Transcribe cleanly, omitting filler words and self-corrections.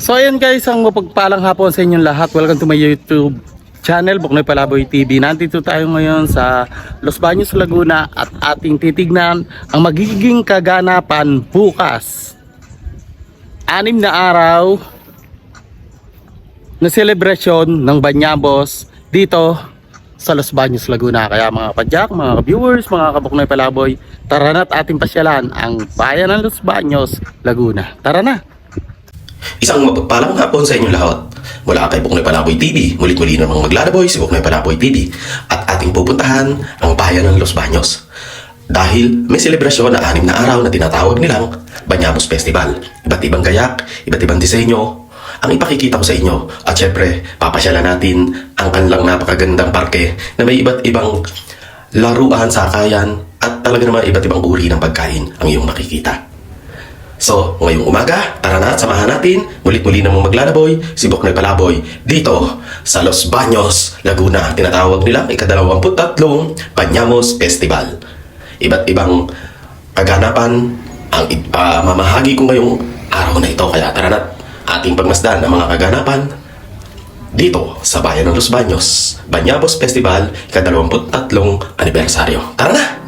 So ayan guys, ang mapagpalang hapon sa inyong lahat. Welcome to my YouTube channel, Buknoy Palaboy TV. Nandito tayo ngayon sa Los Baños, Laguna at ating titignan ang magiging kaganapan bukas. 6 na araw na selebrasyon ng Banyabos dito sa Los Baños, Laguna. Kaya mga padyak, mga viewers, mga kabuknoy Palaboy, tara na't ating pasyalan ang bayan ng Los Baños, Laguna. Tara na! Isang mapagpalang hapon sa inyong lahat. Mula kay Buknoy Palaboy TV, mulit-muli namang maglalaboy si Buknoy Palaboy TV at ating pupuntahan ang bayan ng Los Baños. Dahil may selebrasyon na 6 na araw na tinatawag nilang Banyabos Festival. Iba't ibang gayak, iba't ibang disenyo ang ipakikita ko sa inyo. At syempre, papasyalan natin ang kanilang napakagandang parke na may iba't ibang laruan, sakayan at talaga naman iba't ibang uri ng pagkain ang iyong makikita. So, ngayong umaga, tara na at samahan natin, mulit-muli namang maglalaboy si Buknoy Palaboy dito sa Los Baños, Laguna. Tinatawag nilang ika-23 Banyabos Festival. Iba't ibang kaganapan ang mamahagi ko ngayong araw na ito. Kaya tara na ating pagmasdan ang mga kaganapan dito sa bayan ng Los Baños, Banyabos Festival, ika-23 anibersaryo. Tara na!